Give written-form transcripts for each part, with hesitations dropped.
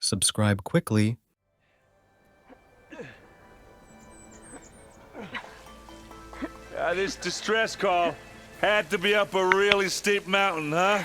Subscribe quickly. This distress call had to be up a really steep mountain, huh?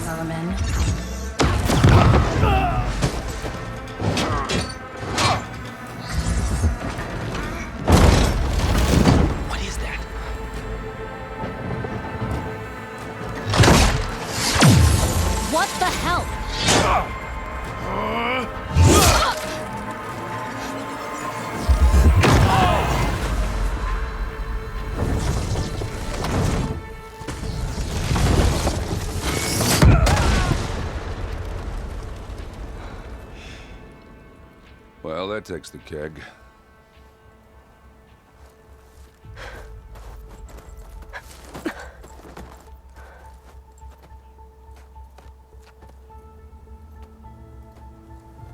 Vermin. What is that? What the hell? Well, that takes the keg.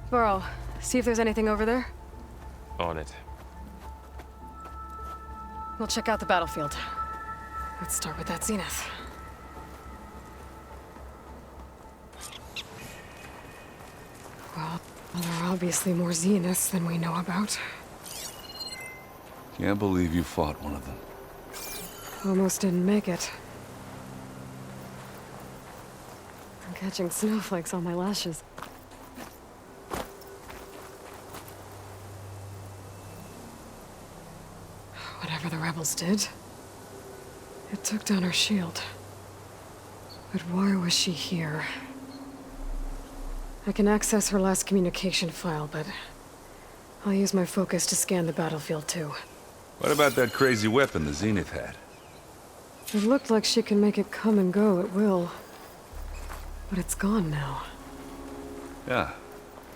Burrow, see if there's anything over there. On it. We'll check out the battlefield. Let's start with that zenith. Well, there are obviously more zeniths than we know about. Can't believe you fought one of them. Almost didn't make it. I'm catching snowflakes on my lashes. Whatever the rebels did, it took down her shield. But why was she here? I can access her last communication file, but I'll use my focus to scan the battlefield too. What about that crazy weapon the Zenith had? It looked like she can make it come and go at will. But it's gone now. Yeah.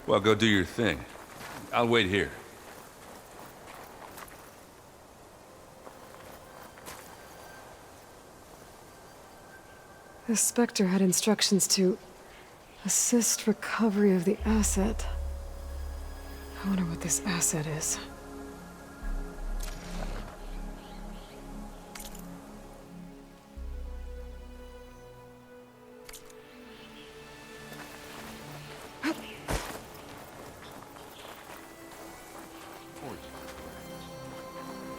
Well, go do your thing. I'll wait here. The Spectre had instructions to assist recovery of the asset. I wonder what this asset is.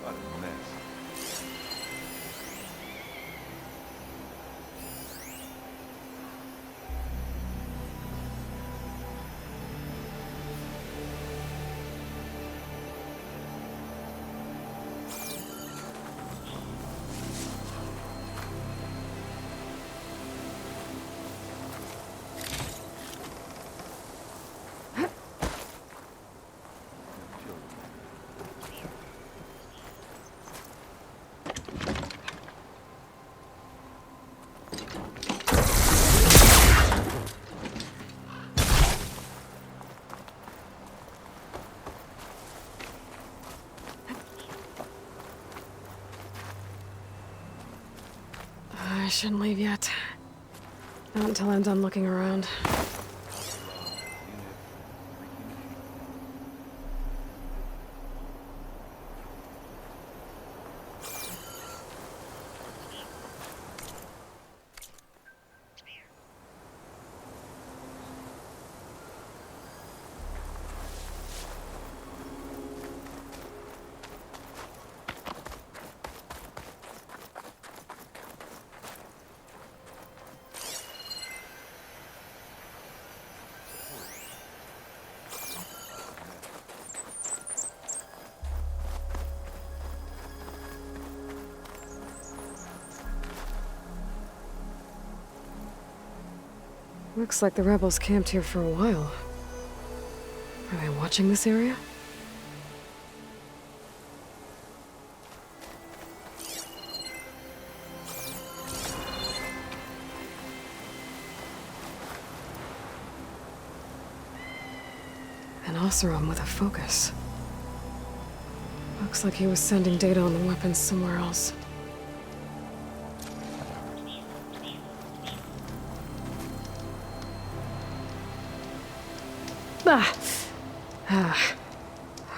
What a mess. I shouldn't leave yet. Not until I'm done looking around. Looks like the rebels camped here for a while. Are they watching this area? Oseram with a focus. Looks like he was sending data on the weapons somewhere else. The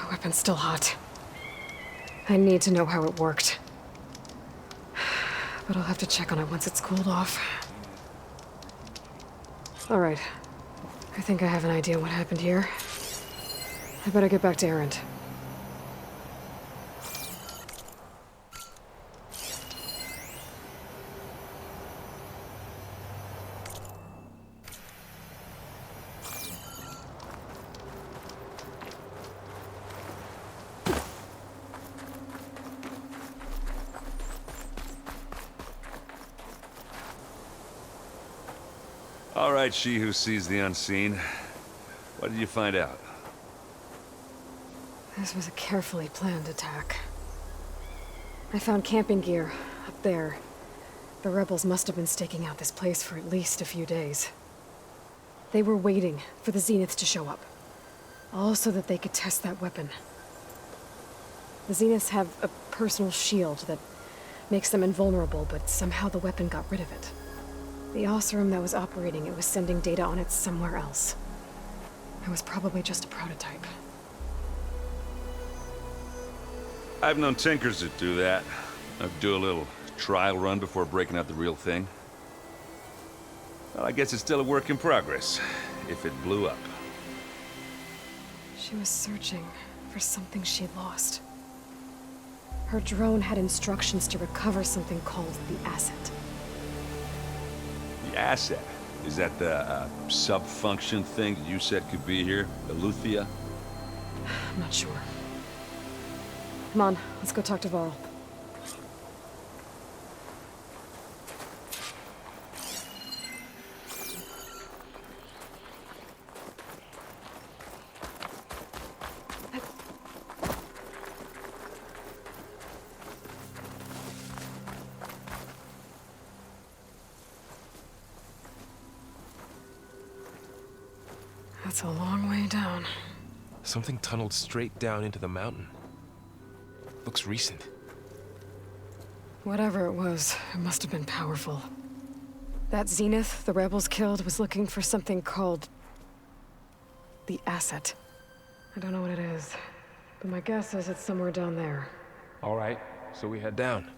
weapon's still hot. I need to know how it worked. But I'll have to check on it once it's cooled off. All right. I think I have an idea what happened here. I better get back to Erend. All right, she who sees the unseen. What did you find out? This was a carefully planned attack. I found camping gear up there. The rebels must have been staking out this place for at least a few days. They were waiting for the Zeniths to show up, all so that they could test that weapon. The Zeniths have a personal shield that makes them invulnerable, but somehow the weapon got rid of it. The Oseram that was operating it was sending data on it somewhere else. It was probably just a prototype. I've known tinkers that do that. I'd do a little trial run before breaking out the real thing. Well, I guess it's still a work in progress, if it blew up. She was searching for something she'd lost. Her drone had instructions to recover something called the asset. The asset? Is that the sub-function thing that you said could be here? Olussa? I'm not sure. Come on, let's go talk to Varl. That's a long way down. Something tunneled straight down into the mountain. Looks recent. Whatever it was, it must have been powerful. That Zenith the rebels killed was looking for something called the asset. I don't know what it is, but my guess is it's somewhere down there. All right, so we head down.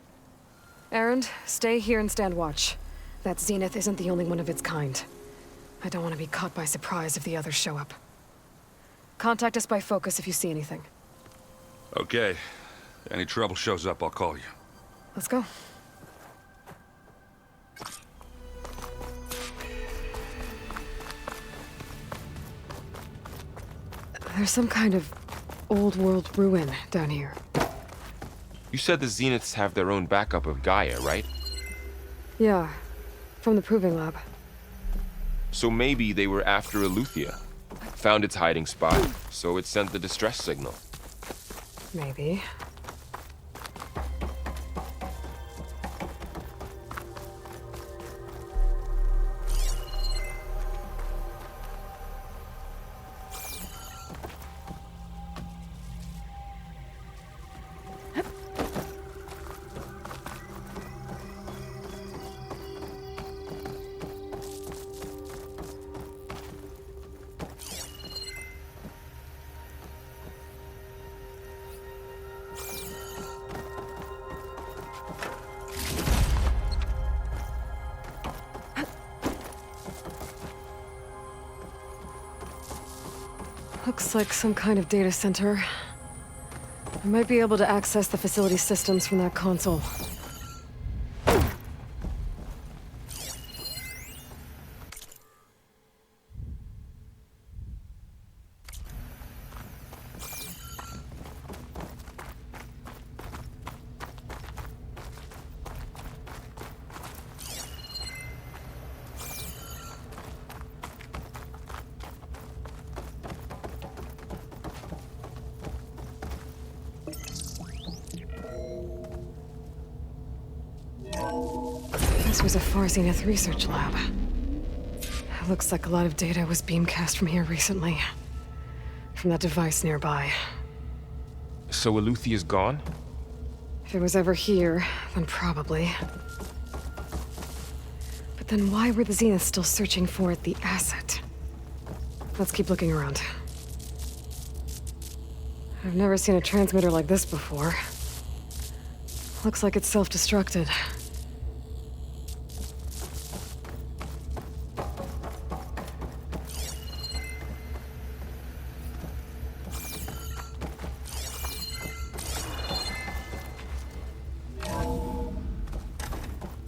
Erend, stay here and stand watch. That Zenith isn't the only one of its kind. I don't want to be caught by surprise if the others show up. Contact us by focus if you see anything. Okay. Any trouble shows up, I'll call you. Let's go. There's some kind of old world ruin down here. You said the Zeniths have their own backup of Gaia, right? Yeah, from the proving lab. So maybe they were after Olussa. Found its hiding spot, so it sent the distress signal. Maybe. Looks like some kind of data center. I might be able to access the facility systems from that console. This was a Far Zenith research lab. It looks like a lot of data was beamcast from here recently. from that device nearby. So Eluthia's gone? If it was ever here, then probably. But then why were the Zeniths still searching for the asset? Let's keep looking around. I've never seen a transmitter like this before. Looks like it's self-destructed.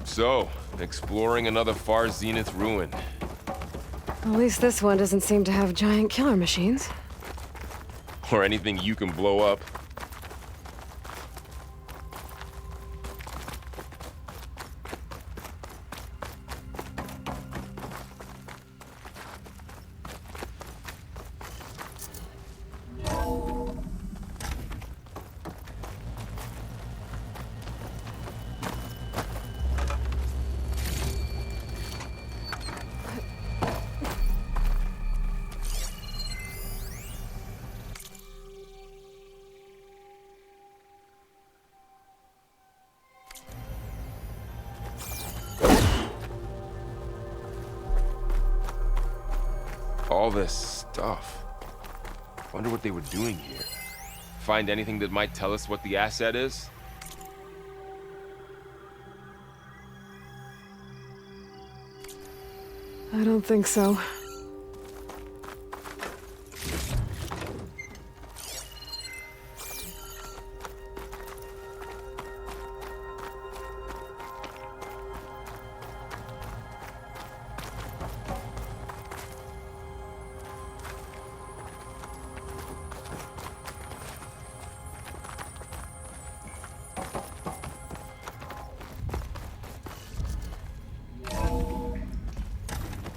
So, exploring another far Zenith ruin. At least this one doesn't seem to have giant killer machines. Or anything you can blow up. All this stuff. Wonder what they were doing here. Find anything that might tell us what the asset is? I don't think so.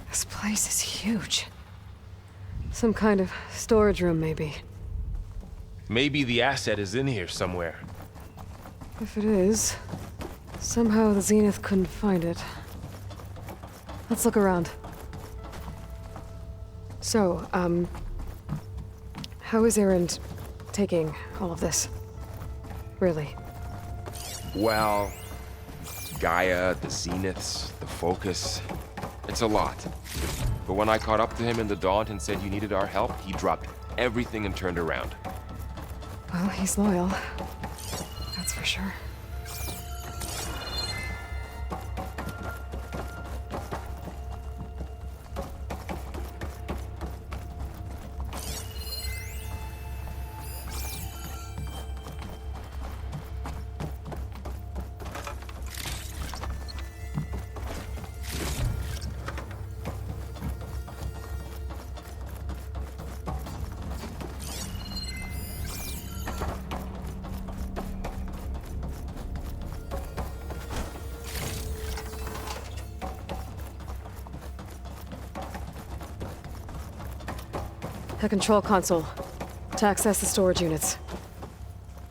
This place is huge. Some kind of storage room, maybe. Maybe the asset is in here somewhere. If it is, somehow the Zenith couldn't find it. Let's look around. So, how is Erend taking all of this? Really? Well, Gaia, the Zeniths, the Focus. It's a lot. But when I caught up to him in the Daunt and said you needed our help, he dropped everything and turned around. Well, he's loyal. That's for sure. A control console to access the storage units.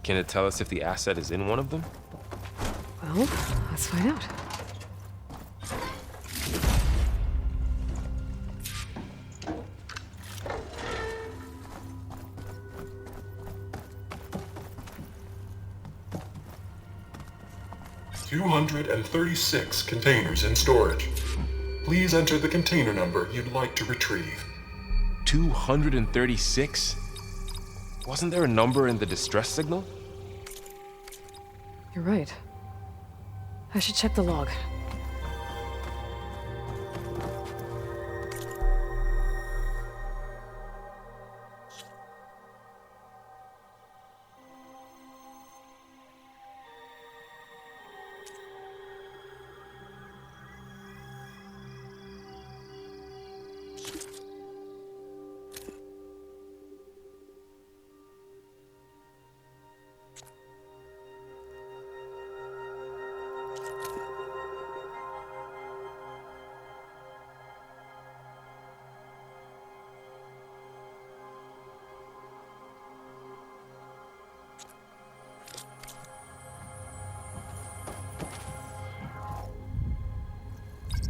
Can it tell us if the asset is in one of them? Well, let's find out. $236 containers in storage. Please enter the container number you'd like to retrieve. 236? Wasn't there a number in the distress signal? You're right. I should check the log.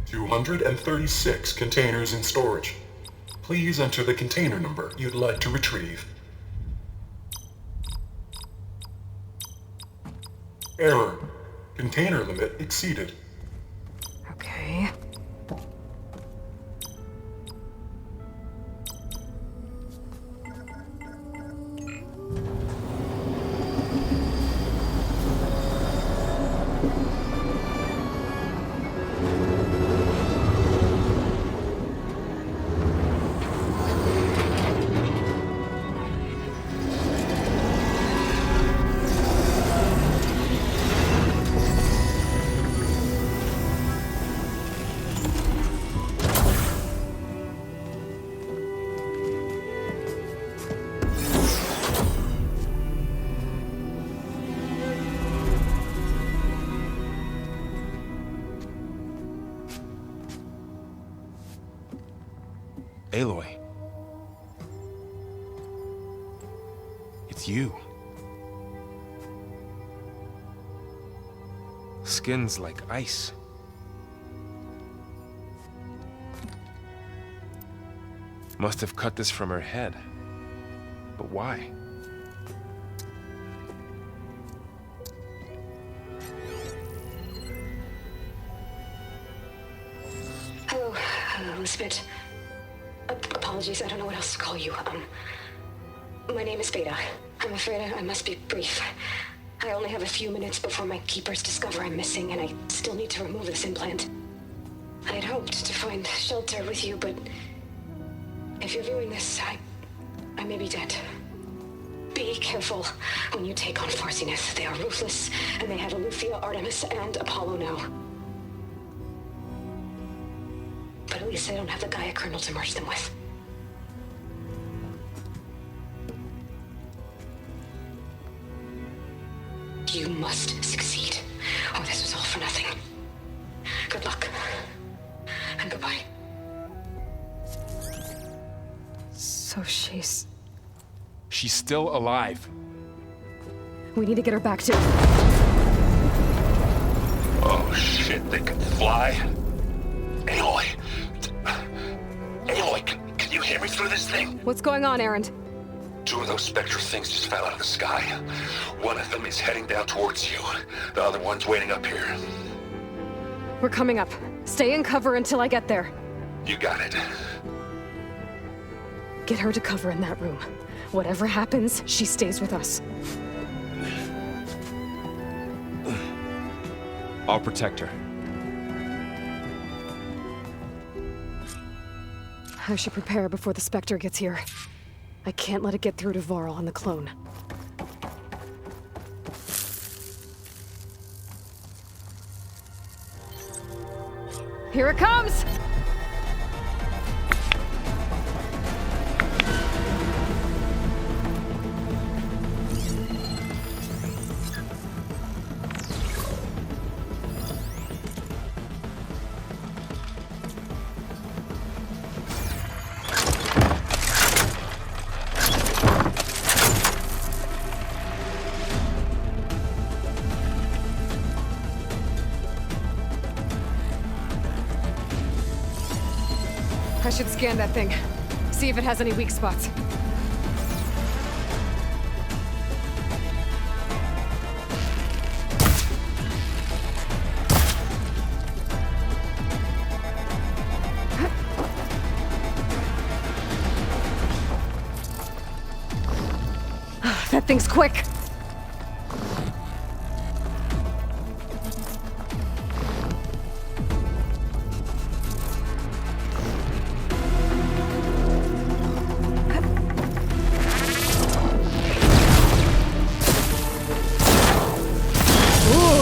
$236 containers in storage. Please enter the container number you'd like to retrieve. Error. Container limit exceeded. Okay. Aloy. It's you. Skin's like ice. Must have cut this from her head. But why? Hello, Elizabeth. Apologies, I don't know what else to call you. My name is Beta. I'm afraid I must be brief. I only have a few minutes before my keepers discover I'm missing, and I still need to remove this implant. I had hoped to find shelter with you, but if you're viewing this, I may be dead. Be careful when you take on Farsiness. They are ruthless, and they have Olussa, Artemis, and Apollo now. But at least I don't have the Gaia kernel to merge them with. You must succeed, or this was all for nothing. Good luck. And goodbye. So she's still alive. We need to get her back to... Oh shit, they can fly? Aloy! Aloy, can you hear me through this thing? What's going on, Erend? Two of those spectral things just fell out of the sky. One of them is heading down towards you. The other one's waiting up here. We're coming up. Stay in cover until I get there. You got it. Get her to cover in that room. Whatever happens, she stays with us. I'll protect her. I should prepare before the Spectre gets here. I can't let it get through to Varl and the clone. Here it comes! I should scan that thing. See if it has any weak spots. That thing's quick!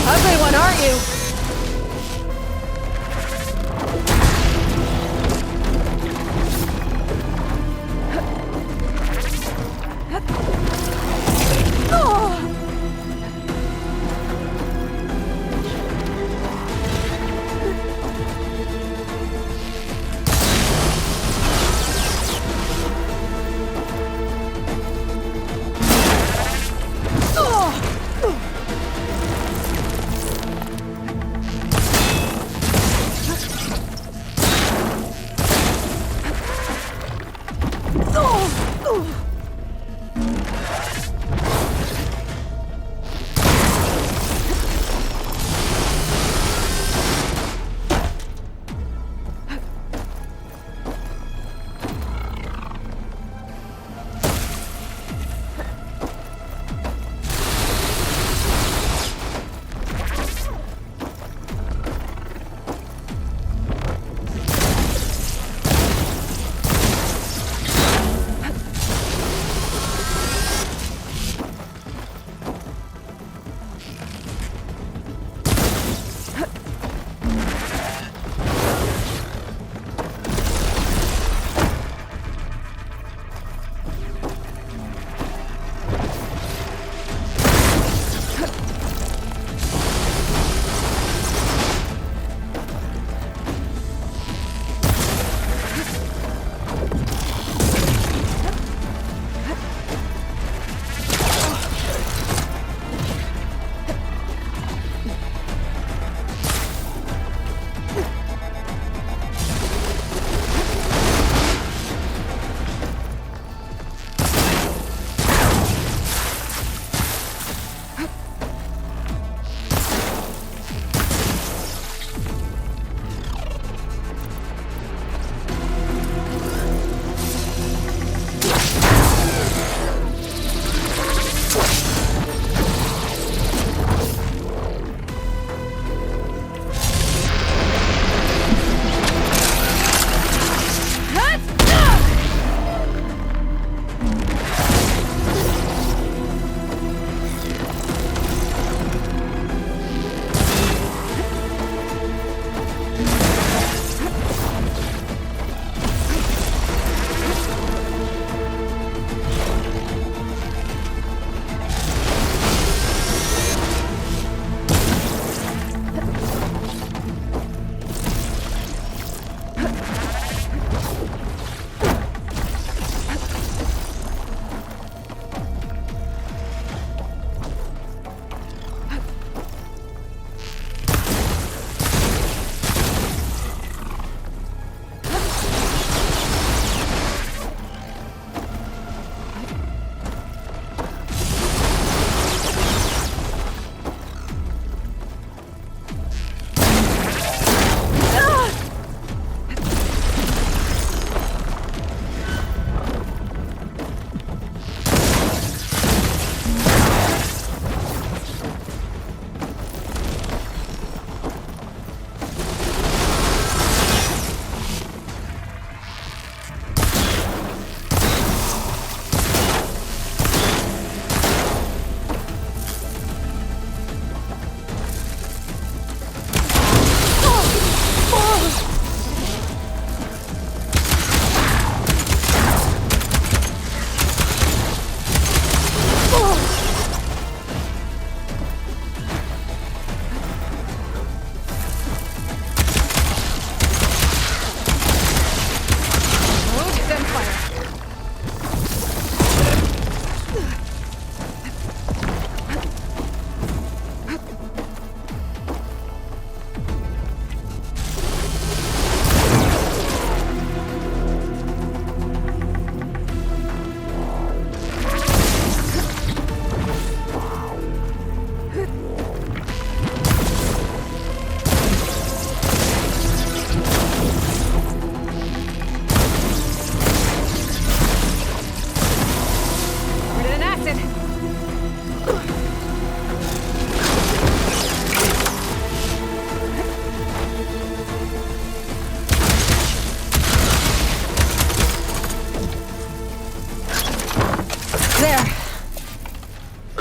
Ugly one, aren't you?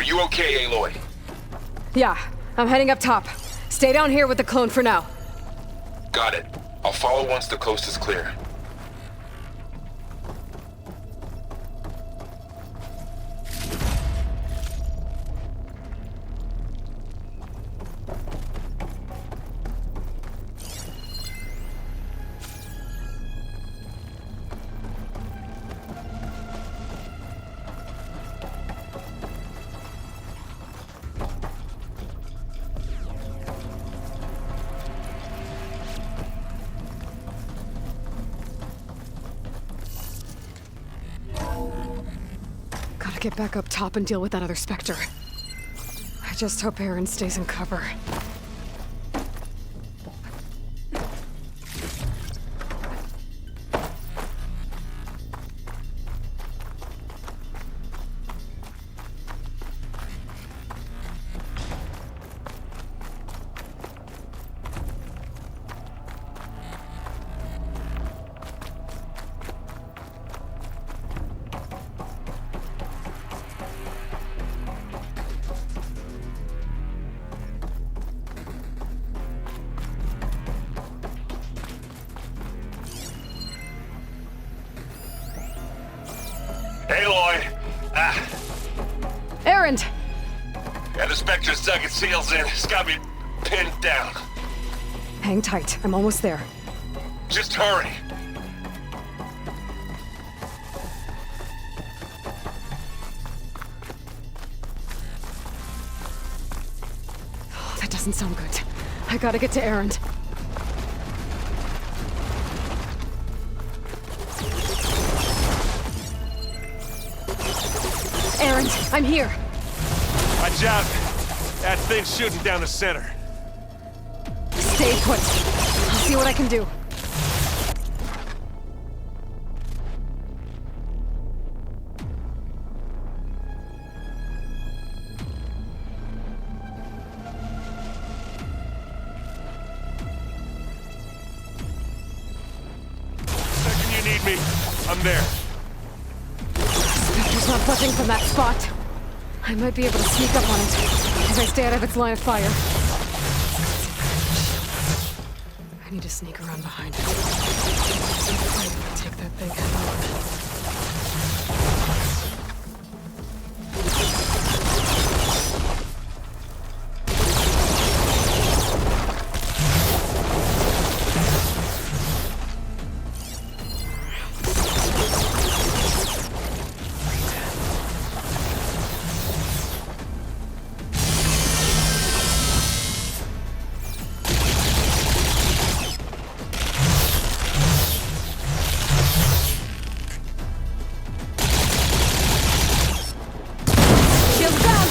you okay, Aloy? Yeah, I'm heading up top. Stay down here with the clone for now. Got it. I'll follow once the coast is clear. Gotta get back up top and deal with that other Spectre. I just hope Aaron stays in cover. Aloy! Aaron! Yeah, the Spectre's dug its heels in. It's got me pinned down. Hang tight, I'm almost there. Just hurry. Oh, that doesn't sound good. I gotta get to Aaron. Aaron, I'm here. Watch out. That thing's shooting down the center. Stay put. I'll see what I can do. Second you need me, I'm there. Spectre's not budging from that spot. I might be able to sneak up on it if I stay out of its line of fire. I need to sneak around behind it. Take that thing head on. Shields down!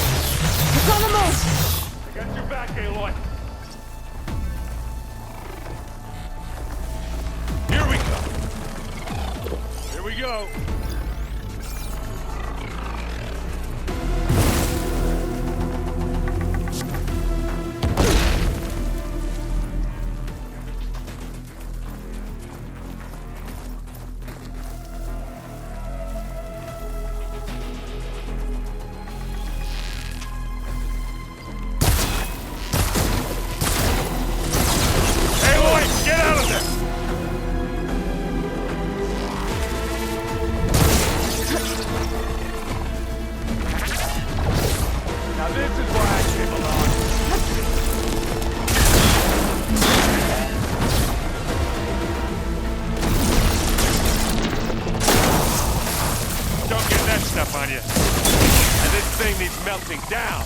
It's on the move! I got your back, Aloy. Here we go. Here we go. Aloy, get out of there! Now this is why I came along. Don't get that stuff on you. And this thing needs melting down.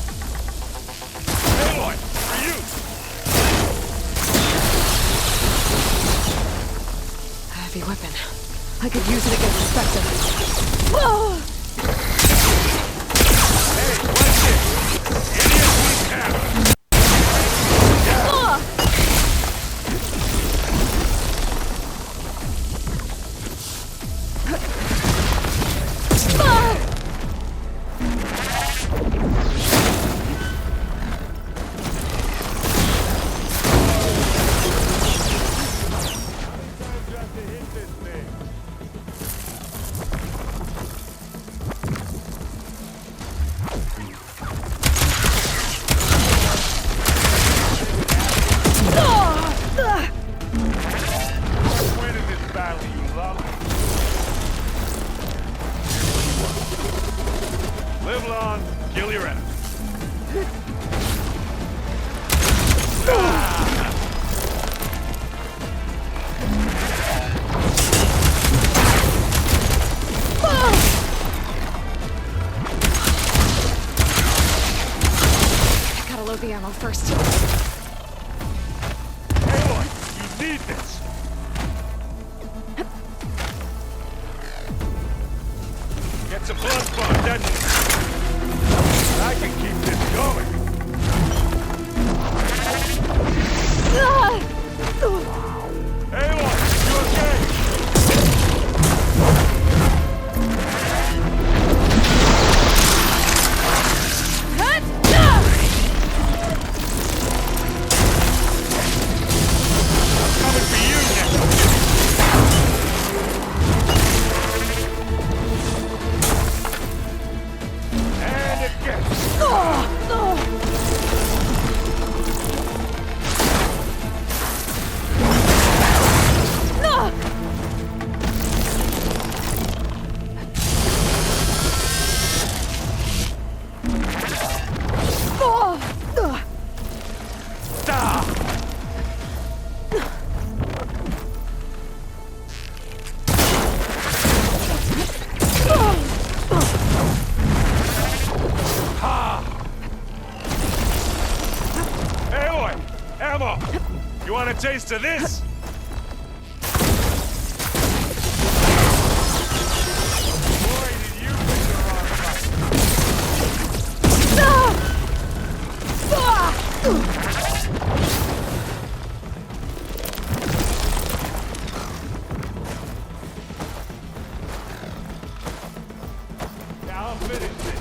Aloy, for you! A heavy weapon. I could use it against the Spectre. Whoa! Hey, what's this? Idiot, we have. Ah! Ah! on, kill your enemy. Gotta load the ammo first. Aloy, you need this. Gets a blood spot, doesn't it? I can keep this going. Aloy, you okay? Coming for you now. And again. Stop. Aloy, ammo. You want a taste of this? Boy, did you pick the wrong fight. Now I'll finish this.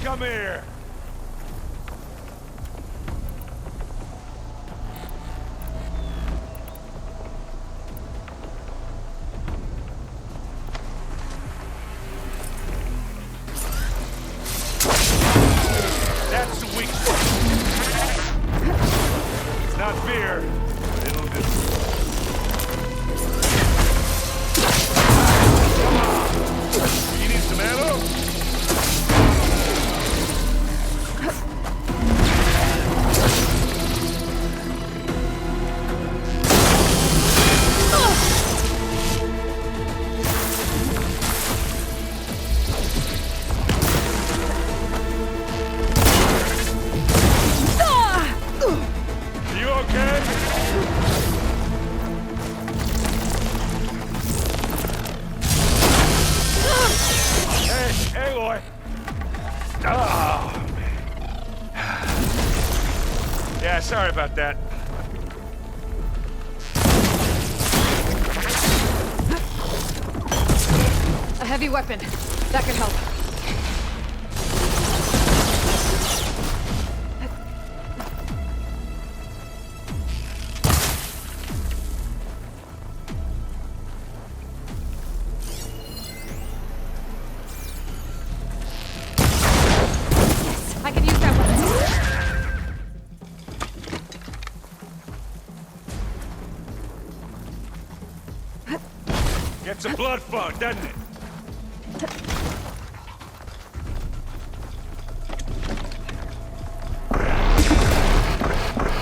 Come here. That's the weak spot. It's not fear, but it'll do. Come on. You need some ammo? You okay? Hey, Aloy. Oh, man. Yeah, sorry about that. A heavy weapon. That could help. I can use that weapon. Gets a blood flow, doesn't it?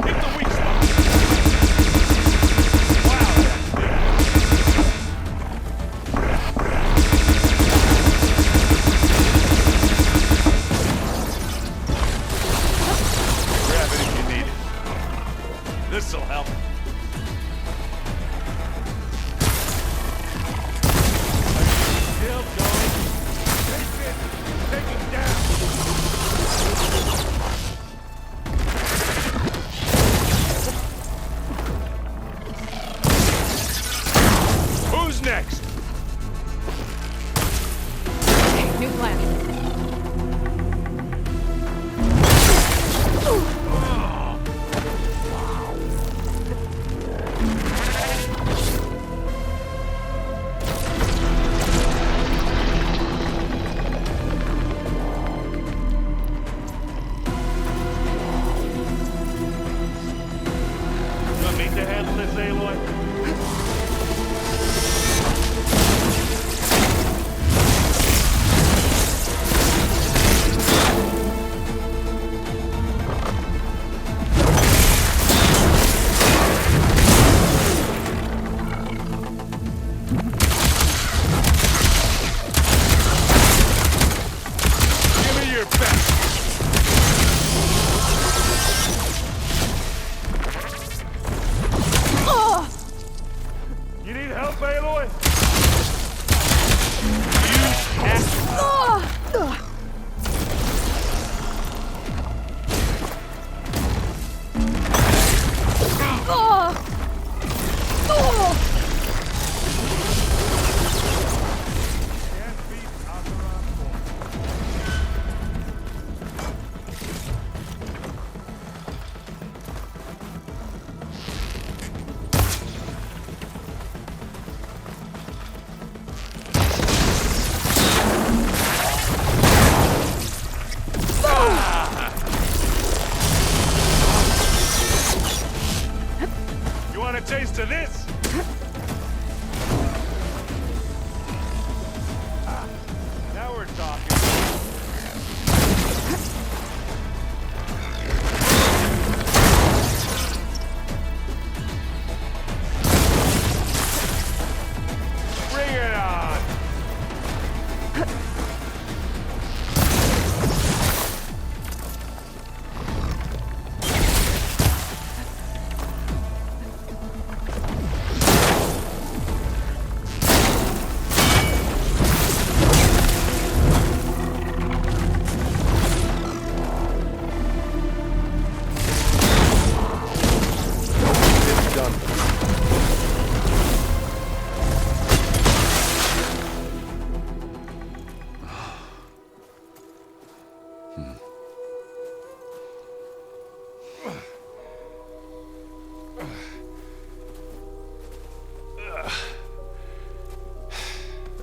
Hit the weak spot. Wow, that's big. Grab it if you need it. This'll help.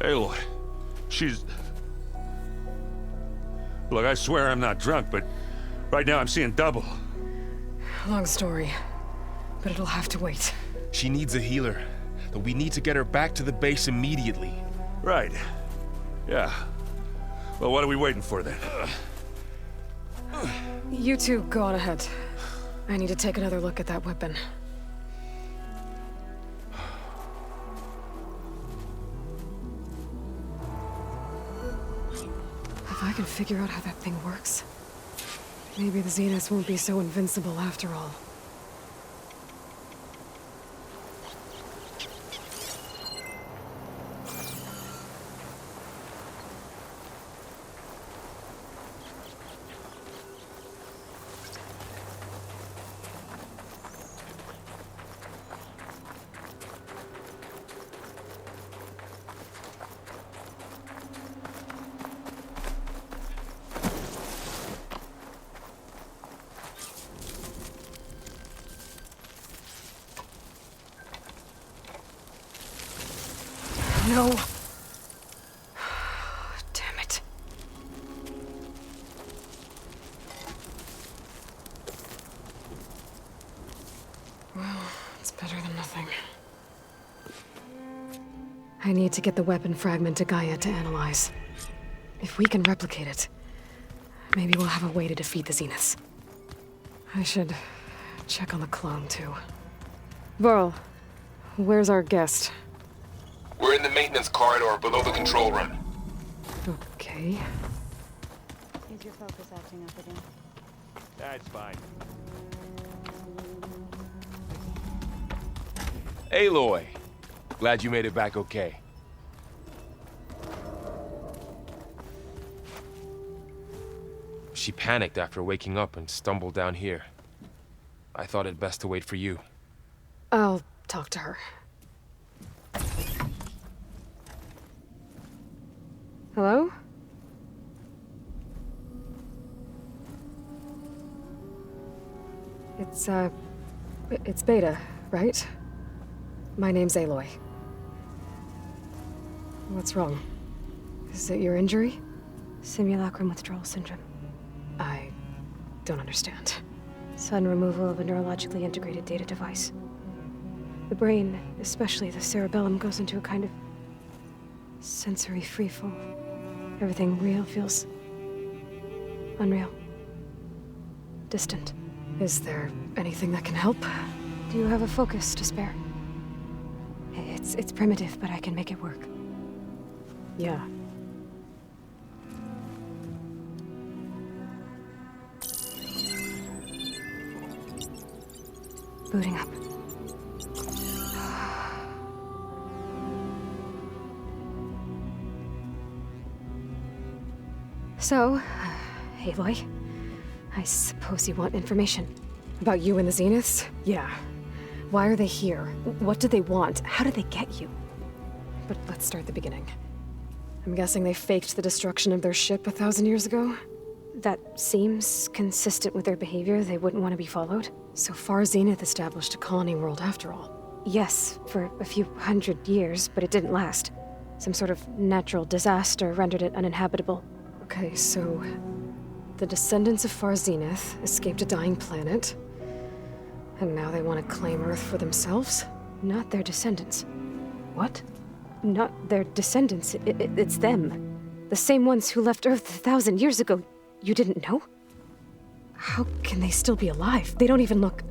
Aloy, she's... Look, I swear I'm not drunk, but right now I'm seeing double. Long story, but it'll have to wait. She needs a healer, but we need to get her back to the base immediately. Right. Yeah. Well, what are we waiting for then? You two go on ahead. I need to take another look at that weapon. If I can figure out how that thing works, maybe the Zeniths won't be so invincible after all. No. Damn it. Well, it's better than nothing. I need to get the weapon fragment to Gaia to analyze. If we can replicate it, maybe we'll have a way to defeat the Zeniths. I should check on the clone, too. Varl, where's our guest? We're in the maintenance corridor below the control room. Okay. Is your focus acting up again? That's fine. Aloy, glad you made it back okay. She panicked after waking up and stumbled down here. I thought it best to wait for you. I'll talk to her. Hello? It's Beta, right? My name's Aloy. What's wrong? Is it your injury? Simulacrum withdrawal syndrome. I don't understand. Sudden removal of a neurologically integrated data device. The brain, especially the cerebellum, goes into a kind of sensory freefall. Everything real feels unreal. Distant. Is there anything that can help? Do you have a focus to spare? It's primitive, but I can make it work. Yeah. Booting up. So, Aloy, I suppose you want information. About you and the Zeniths? Yeah. Why are they here? What do they want? How did they get you? But let's start at the beginning. I'm guessing they faked the destruction of their ship 1,000 years ago? That seems consistent with their behavior. They wouldn't want to be followed. So far, Zenith established a colony world after all. Yes, for a few hundred years, but it didn't last. Some sort of natural disaster rendered it uninhabitable. Okay, so the descendants of Far Zenith escaped a dying planet, and now they want to claim Earth for themselves? Not their descendants. What? Not their descendants. It's them. The same ones who left Earth 1,000 years ago. You didn't know? How can they still be alive? They don't even look...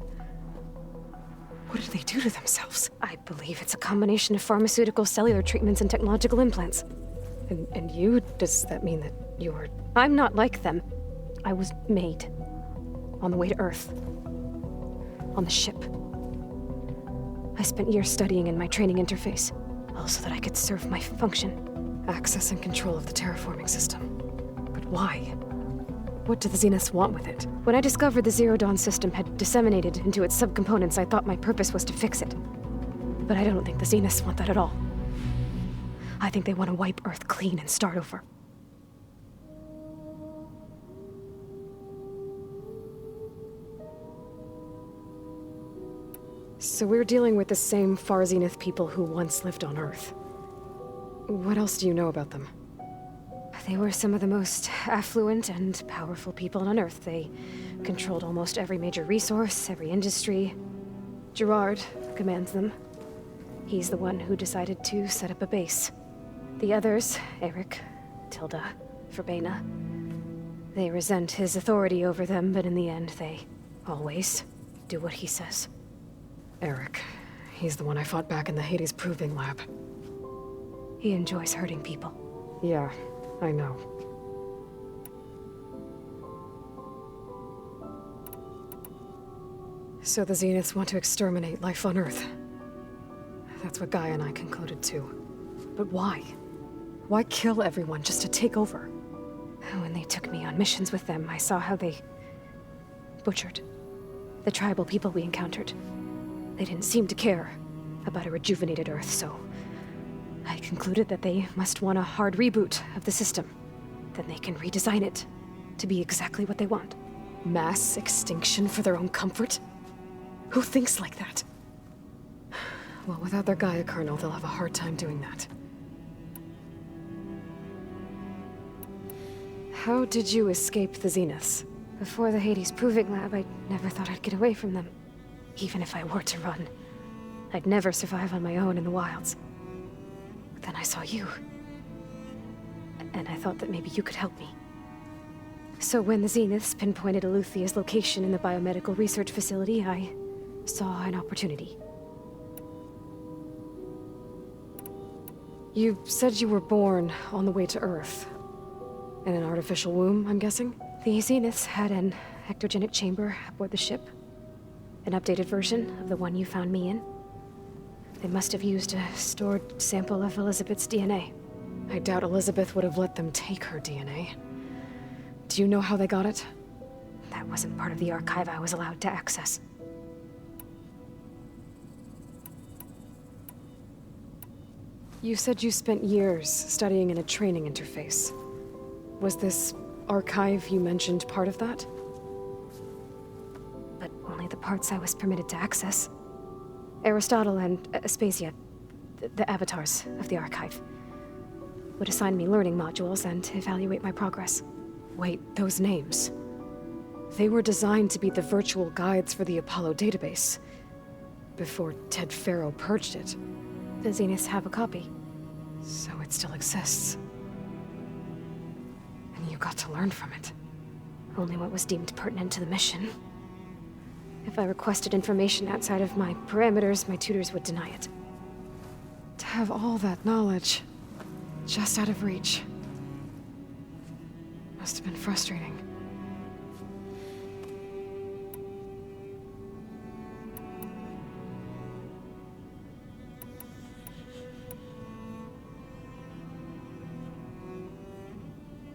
What did they do to themselves? I believe it's a combination of pharmaceutical, cellular treatments, and technological implants. And you? Does that mean that you're... I'm not like them. I was made. On the way to Earth. On the ship. I spent years studying in my training interface, all so that I could serve my function. Access and control of the terraforming system. But why? What do the Zeniths want with it? When I discovered the Zero Dawn system had disseminated into its subcomponents, I thought my purpose was to fix it. But I don't think the Zeniths want that at all. I think they want to wipe Earth clean and start over. So we're dealing with the same Far Zenith people who once lived on Earth. What else do you know about them? They were some of the most affluent and powerful people on Earth. They controlled almost every major resource, every industry. Gerard commands them. He's the one who decided to set up a base. The others, Eric, Tilda, Verbena, they resent his authority over them, but in the end, they always do what he says. Eric. He's the one I fought back in the Hades Proving Lab. He enjoys hurting people. Yeah, I know. So the Zeniths want to exterminate life on Earth. That's what Gaia and I concluded too. But why? Why kill everyone just to take over? When they took me on missions with them, I saw how they butchered the tribal people we encountered. They didn't seem to care about a rejuvenated Earth, so I concluded that they must want a hard reboot of the system. Then they can redesign it to be exactly what they want. Mass extinction for their own comfort? Who thinks like that? Well, without their Gaia kernel, they'll have a hard time doing that. How did you escape the Zeniths? Before the Hades Proving Lab, I never thought I'd get away from them. Even if I were to run, I'd never survive on my own in the wilds. But then I saw you. And I thought that maybe you could help me. So when the Zeniths pinpointed Eluthia's location in the biomedical research facility, I saw an opportunity. You said you were born on the way to Earth. In an artificial womb, I'm guessing? The Zeniths had an ectogenic chamber aboard the ship. An updated version of the one you found me in. They must have used a stored sample of Elizabeth's DNA. I doubt Elizabeth would have let them take her DNA. Do you know how they got it? That wasn't part of the archive I was allowed to access. You said you spent years studying in a training interface. Was this archive you mentioned part of that? But only the parts I was permitted to access. Aristotle and Aspasia, the avatars of the archive, would assign me learning modules and evaluate my progress. Wait, those names. They were designed to be the virtual guides for the Apollo database, before Ted Faro purged it. The Zeniths have a copy. So it still exists. And you got to learn from it. Only what was deemed pertinent to the mission. If I requested information outside of my parameters, my tutors would deny it. To have all that knowledge, just out of reach. Must have been frustrating.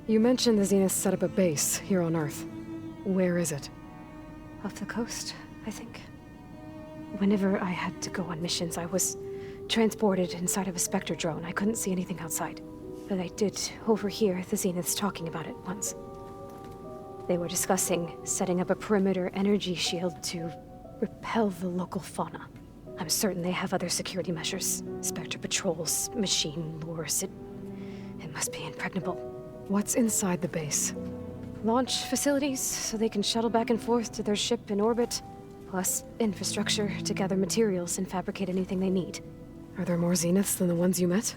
You mentioned the Zeniths set up a base here on Earth. Where is it? Off the coast, I think. Whenever I had to go on missions, I was transported inside of a Spectre drone. I couldn't see anything outside. But I did overhear the Zeniths talking about it once. They were discussing setting up a perimeter energy shield to repel the local fauna. I'm certain they have other security measures. Spectre patrols, machine lures. It must be impregnable. What's inside the base? Launch facilities, so they can shuttle back and forth to their ship in orbit. Plus, infrastructure to gather materials and fabricate anything they need. Are there more Zeniths than the ones you met?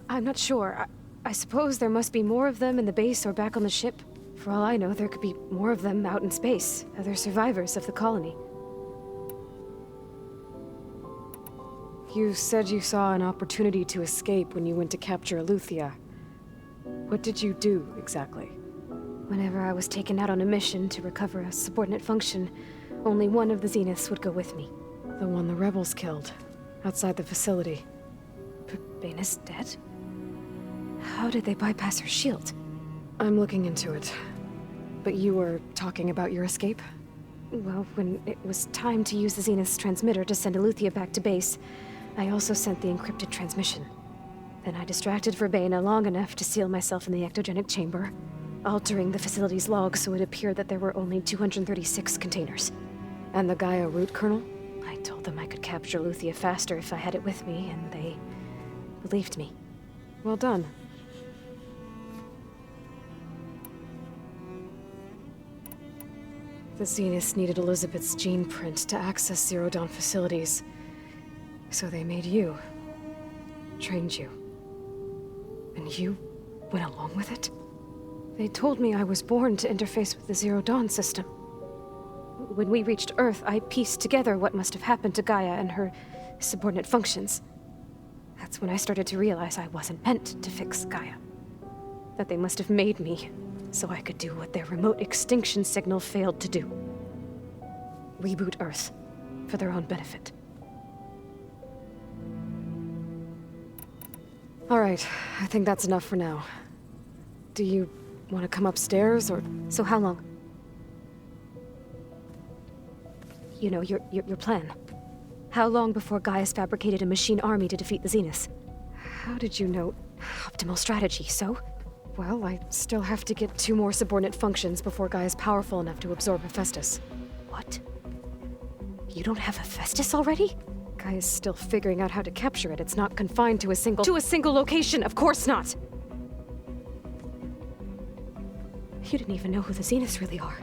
I'm not sure. I suppose there must be more of them in the base or back on the ship. For all I know, there could be more of them out in space, other survivors of the colony. You said you saw an opportunity to escape when you went to capture Eleuthia. What did you do, exactly? Whenever I was taken out on a mission to recover a subordinate function, only one of the Zeniths would go with me. The one the rebels killed, outside the facility. Baina's dead? How did they bypass her shield? I'm looking into it. But you were talking about your escape? Well, when it was time to use the Zenith's transmitter to send Eleuthia back to base, I also sent the encrypted transmission. Then I distracted Verbena long enough to seal myself in the ectogenic chamber, altering the facility's log so it appeared that there were only 236 containers. And the Gaia root kernel? I told them I could capture Luthia faster if I had it with me, and they believed me. Well done. The Zeniths needed Elizabeth's gene print to access Zero Dawn facilities. So they made you. Trained you. And you went along with it? They told me I was born to interface with the Zero Dawn system. When we reached Earth, I pieced together what must have happened to Gaia and her subordinate functions. That's when I started to realize I wasn't meant to fix Gaia. That they must have made me so I could do what their remote extinction signal failed to do. Reboot Earth for their own benefit. All right, I think that's enough for now. Do you want to come upstairs, or... So how long? You know, your plan. How long before Gaia's fabricated a machine army to defeat the Zeniths? How did you know? Optimal strategy, so? Well, I still have to get 2 more subordinate functions before Gaia's powerful enough to absorb Hephaestus. What? You don't have Hephaestus already? Gaia's still figuring out how to capture it. It's not confined to a single location, of course not! You didn't even know who the Zeniths really are.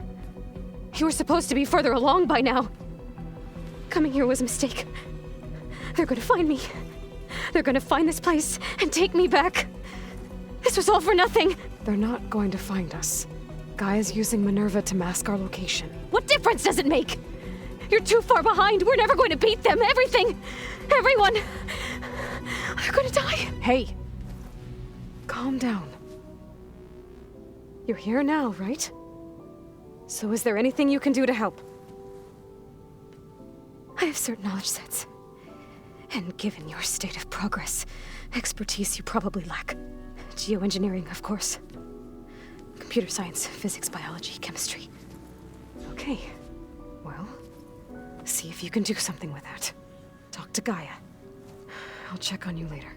You were supposed to be further along by now. Coming here was a mistake. They're gonna find me. They're gonna find this place and take me back. This was all for nothing. They're not going to find us. Gaia's using Minerva to mask our location. What difference does it make? You're too far behind. We're never going to beat them. Everything. Everyone. They're gonna die. Hey. Calm down. You're here now, right? So is there anything you can do to help? I have certain knowledge sets. And given your state of progress, expertise you probably lack. Geoengineering, of course. Computer science, physics, biology, chemistry. Okay. Well, see if you can do something with that. Talk to Gaia. I'll check on you later.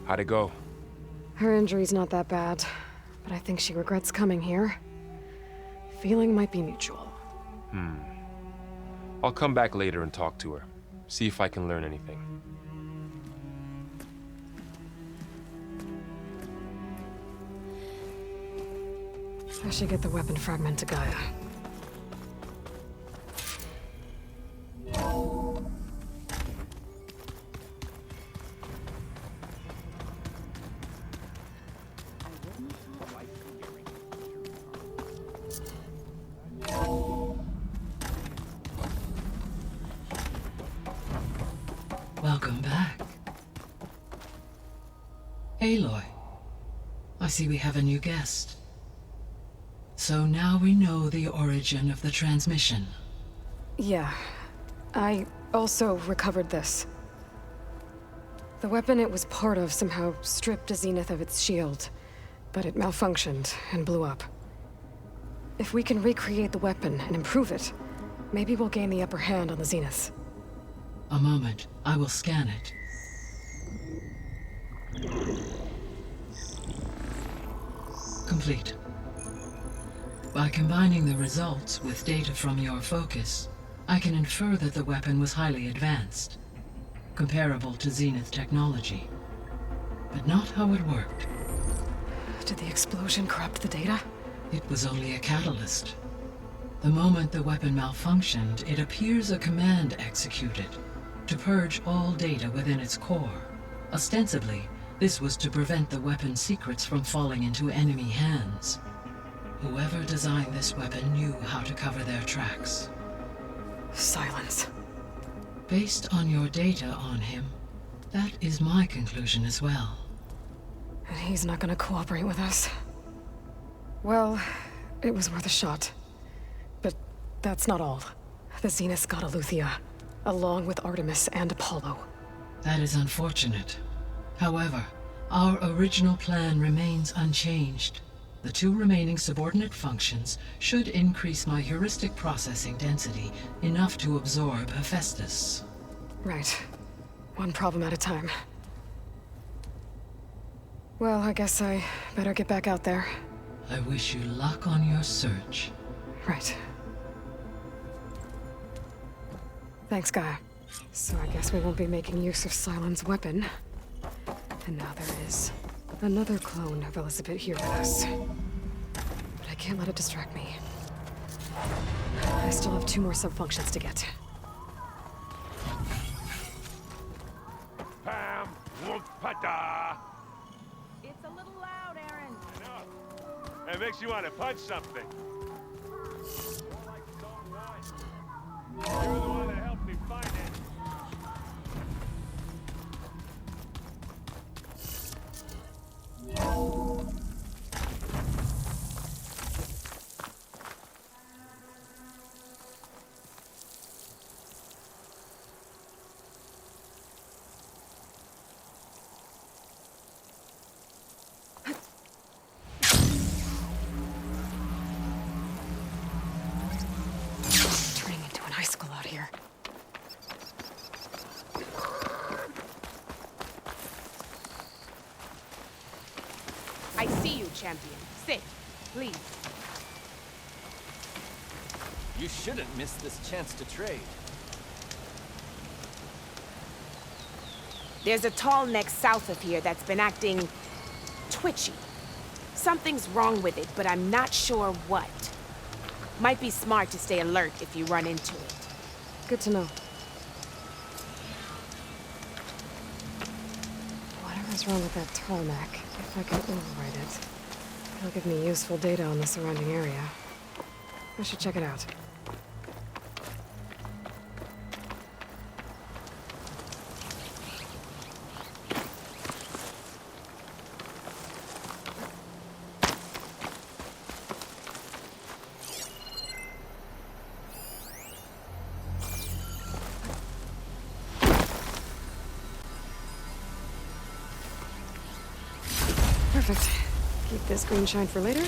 How'd it go? Her injury's not that bad, but I think she regrets coming here. Feeling might be mutual. I'll come back later and talk to her. See if I can learn anything. I should get the weapon fragment to Gaia. Welcome back. Aloy, I see we have a new guest. So now we know the origin of the transmission. Yeah. I also recovered this. The weapon it was part of somehow stripped a Zenith of its shield, but it malfunctioned and blew up. If we can recreate the weapon and improve it, maybe we'll gain the upper hand on the Zeniths. A moment, I will scan it. Complete. By combining the results with data from your focus, I can infer that the weapon was highly advanced, comparable to Zenith technology, but not how it worked. Did the explosion corrupt the data? It was only a catalyst. The moment the weapon malfunctioned, it appears a command executed to purge all data within its core. Ostensibly, this was to prevent the weapon's secrets from falling into enemy hands. Whoever designed this weapon knew how to cover their tracks. Silence. Based on your data on him, that is my conclusion as well. And he's not gonna cooperate with us. Well, it was worth a shot. But that's not all. The Zeniths got Olussa, along with Artemis and Apollo. That is unfortunate. However, our original plan remains unchanged. The 2 remaining subordinate functions should increase my heuristic processing density enough to absorb Hephaestus. Right. One problem at a time. Well, I guess I better get back out there. I wish you luck on your search. Right. Thanks, Gaia. So I guess we won't be making use of Cylon's weapon. And now there is another clone of Elizabeth here with us. But I can't let it distract me. I still have 2 more subfunctions to get. Pam, whoop-pata. It's a little loud, Aaron. It makes you want to punch something. You're the one that helped me find it. Turning into an icicle out here. I see you, champion. Sit, please. You shouldn't miss this chance to trade. There's a tall neck south of here that's been acting twitchy. Something's wrong with it, but I'm not sure what. Might be smart to stay alert if you run into it. Good to know. Whatever's wrong with that tarmac, if I can override it, it'll give me useful data on the surrounding area. I should check it out. Perfect. Keep this green shine for later.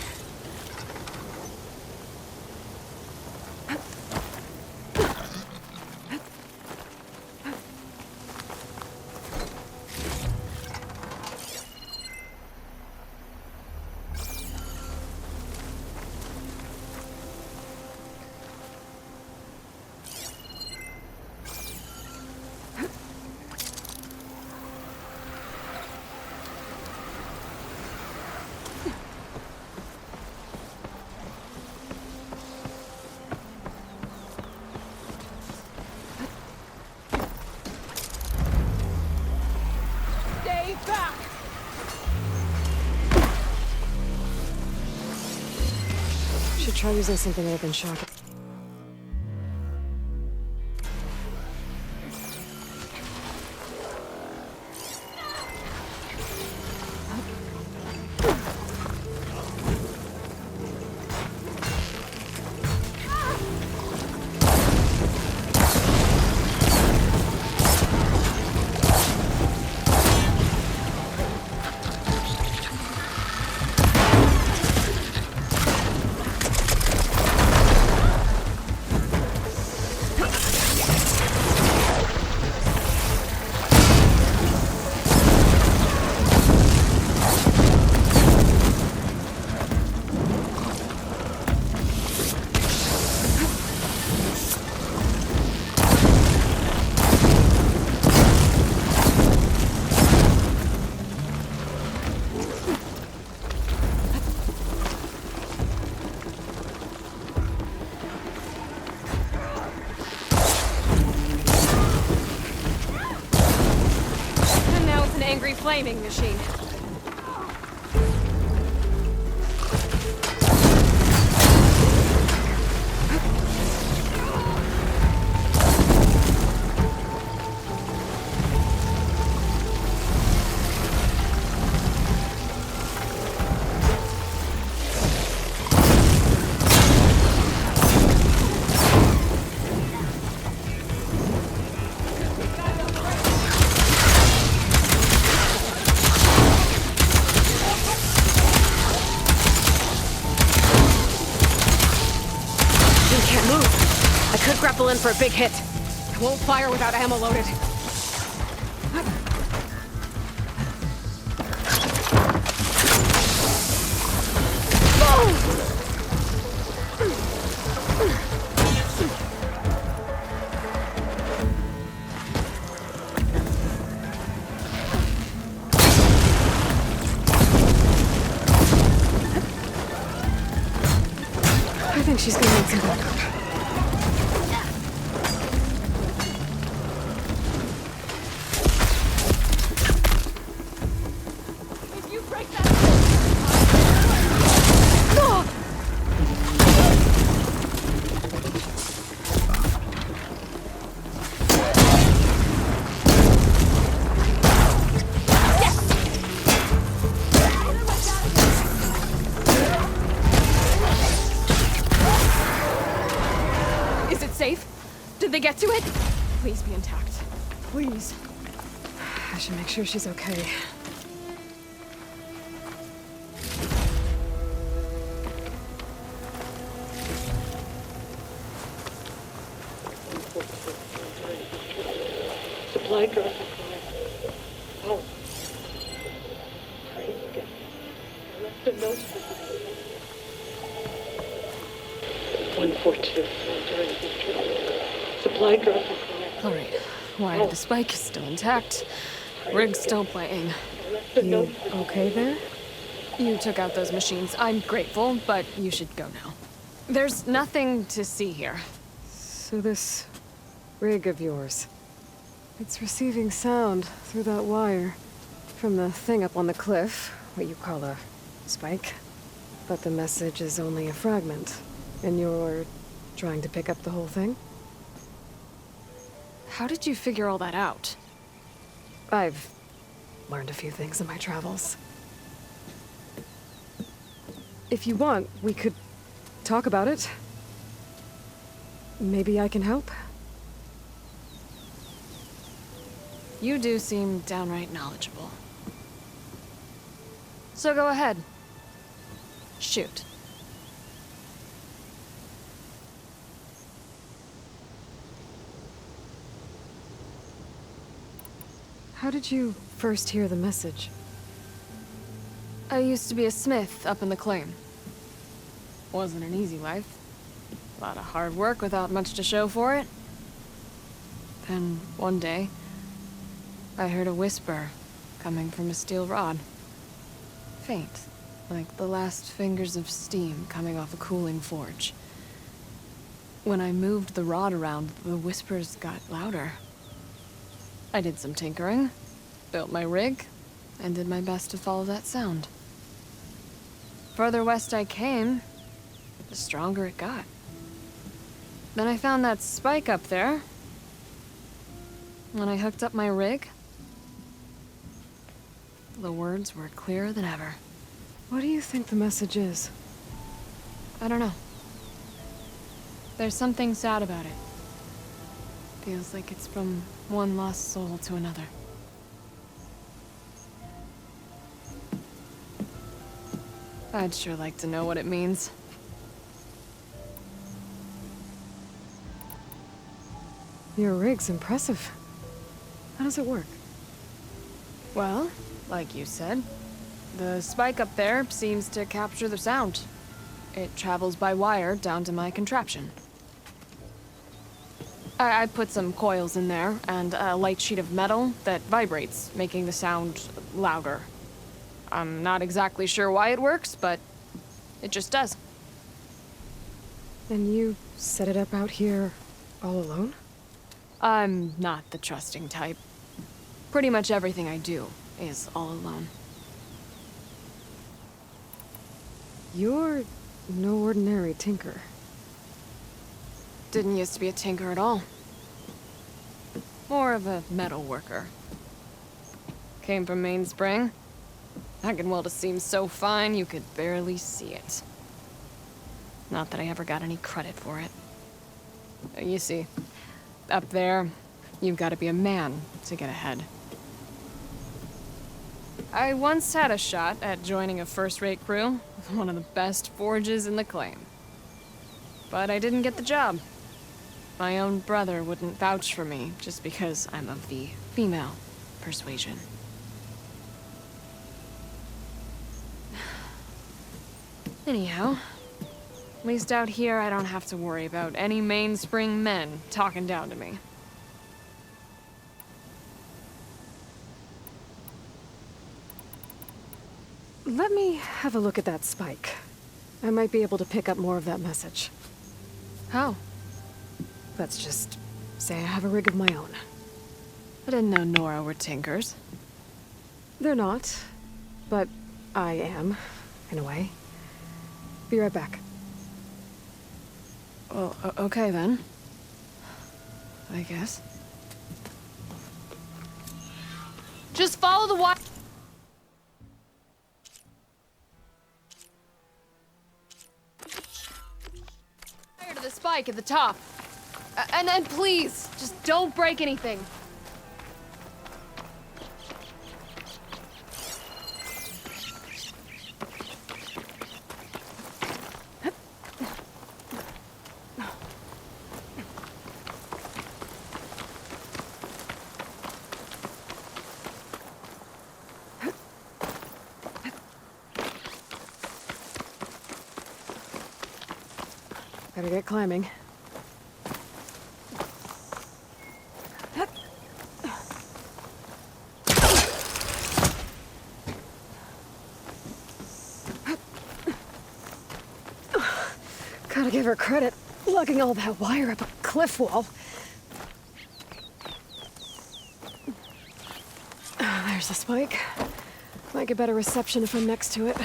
Stay back! Should try using something other than shock. And now it's an angry flaming machine. Can't move. I could grapple in for a big hit. I won't fire without ammo loaded. think she's gonna need some backup. Did they get to it? Please be intact. Please. I should make sure she's okay. Supply drop. Oh. I left a note. 142. Supply drop. All right. Wire to the spike is still intact. Rig's still playing. You okay there? You took out those machines. I'm grateful, but you should go now. There's nothing to see here. So this rig of yours, it's receiving sound through that wire from the thing up on the cliff, what you call a spike. But the message is only a fragment, and you're trying to pick up the whole thing? How did you figure all that out? I've learned a few things in my travels. If you want, we could talk about it. Maybe I can help? You do seem downright knowledgeable. So go ahead. Shoot. How did you first hear the message? I used to be a smith up in the claim. Wasn't an easy life. A lot of hard work without much to show for it. Then, one day, I heard a whisper coming from a steel rod. Faint, like the last fingers of steam coming off a cooling forge. When I moved the rod around, the whispers got louder. I did some tinkering, built my rig, and did my best to follow that sound. Further west I came, the stronger it got. Then I found that spike up there. When I hooked up my rig, the words were clearer than ever. What do you think the message is? I don't know. There's something sad about it. Feels like it's from one lost soul to another. I'd sure like to know what it means. Your rig's impressive. How does it work? Well, like you said, the spike up there seems to capture the sound. It travels by wire down to my contraption. I put some coils in there and a light sheet of metal that vibrates, making the sound louder. I'm not exactly sure why it works, but it just does. And you set it up out here all alone? I'm not the trusting type. Pretty much everything I do is all alone. You're no ordinary tinker. Didn't used to be a tinker at all. More of a metal worker. Came from Mainspring. I can weld a seam so fine you could barely see it. Not that I ever got any credit for it. You see, up there, you've got to be a man to get ahead. I once had a shot at joining a first-rate crew with one of the best forges in the claim. But I didn't get the job. My own brother wouldn't vouch for me just because I'm of the female persuasion. Anyhow, at least out here I don't have to worry about any mainspring men talking down to me. Let me have a look at that spike. I might be able to pick up more of that message. How? Let's just say I have a rig of my own. I didn't know Nora were tinkers. They're not, but I am, in a way. Be right back. Well, okay then. I guess. Just follow the wire. To the spike at the top. And then please, just don't break anything. Better get climbing. Gotta give her credit, lugging all that wire up a cliff wall. There's the spike. Might get better reception if I'm next to it.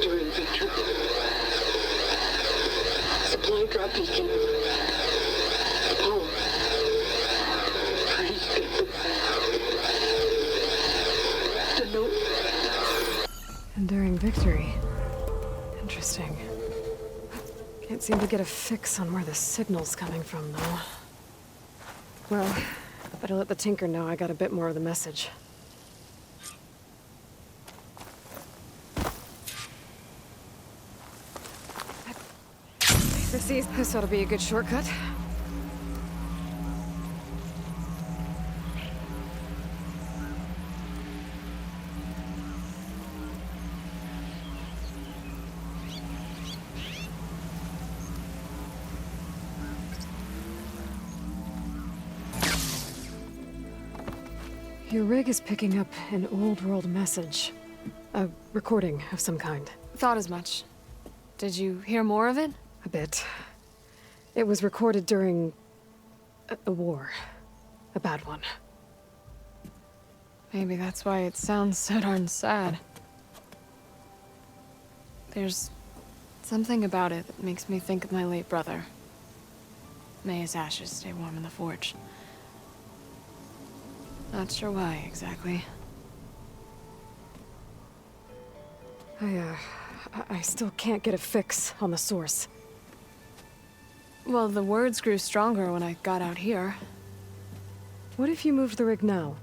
During victory. Supply drop beacon. Power. Please get the note. Enduring victory. Interesting. Can't seem to get a fix on where the signal's coming from, though. Well, better let the Tinker know I got a bit more of the message. This ought to be a good shortcut. Your rig is picking up an old world message. A recording of some kind. Thought as much. Did you hear more of it? A bit. It was recorded during a war. A bad one. Maybe that's why it sounds so darn sad. There's something about it that makes me think of my late brother. May his ashes stay warm in the forge. Not sure why, exactly. I still can't get a fix on the source. Well, the words grew stronger when I got out here. What if you moved the rig now?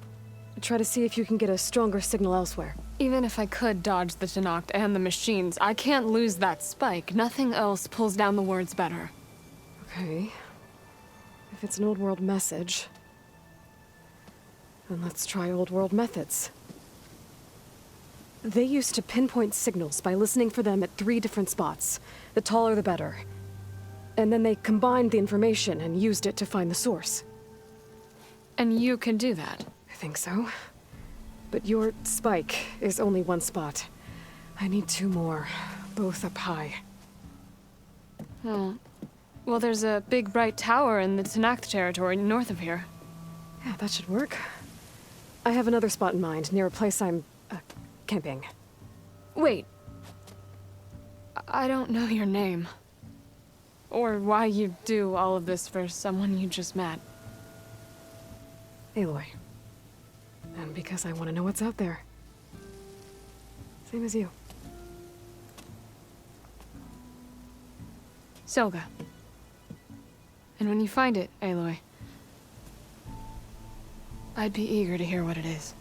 Try to see if you can get a stronger signal elsewhere. Even if I could dodge the Tenakt and the machines, I can't lose that spike. Nothing else pulls down the words better. Okay. If it's an old world message, then let's try old world methods. They used to pinpoint signals by listening for them at 3 different spots. The taller the better. And then they combined the information and used it to find the source. And you can do that? I think so. But your spike is only 1 spot. I need 2 more, both up high. Oh. Well, there's a big bright tower in the Tenakt territory north of here. Yeah, that should work. I have another spot in mind, near a place I'm, camping. Wait. I don't know your name. Or why you do all of this for someone you just met. Aloy. And because I want to know what's out there. Same as you. Selga. And when you find it, Aloy, I'd be eager to hear what it is.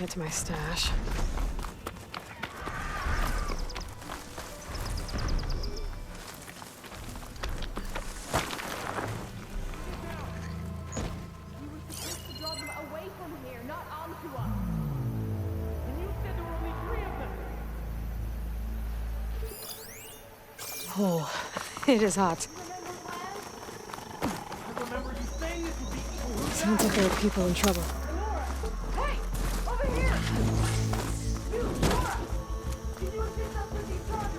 get to my stash. Oh, it is hot. Sounds like there are people in trouble. Hey! Over here! You, Nora! Can you assist us with these chargers?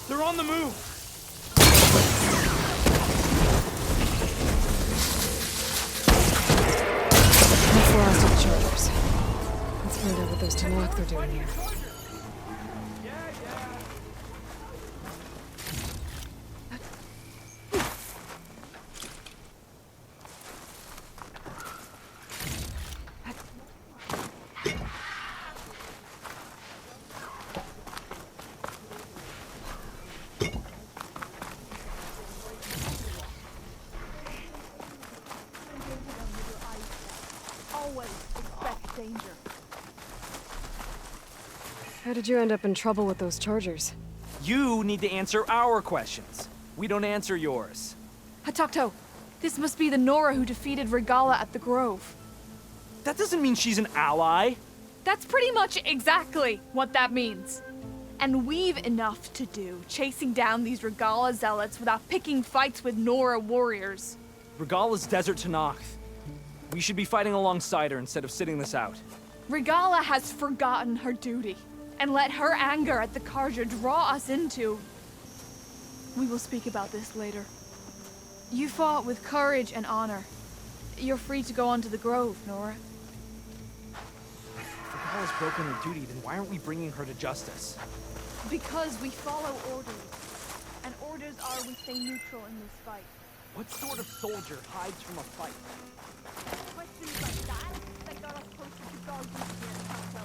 They're on the move! That's the last of the chargers. Let's find out what those Tanakh are doing here. How did you end up in trouble with those chargers? You need to answer our questions. We don't answer yours. Hatakto, this must be the Nora who defeated Regala at the Grove. That doesn't mean she's an ally. That's pretty much exactly what that means. And we've enough to do chasing down these Regala zealots without picking fights with Nora warriors. Regala's Desert Tanakh. We should be fighting alongside her instead of sitting this out. Regala has forgotten her duty and let her anger at the Carja draw us into... We will speak about this later. You fought with courage and honor. You're free to go on to the Grove, Nora. If Regala's broken her duty, then why aren't we bringing her to justice? Because we follow orders. And orders are we stay neutral in this fight. What sort of soldier hides from a fight? Questions like that got us closer to Gargant here, Hatakto.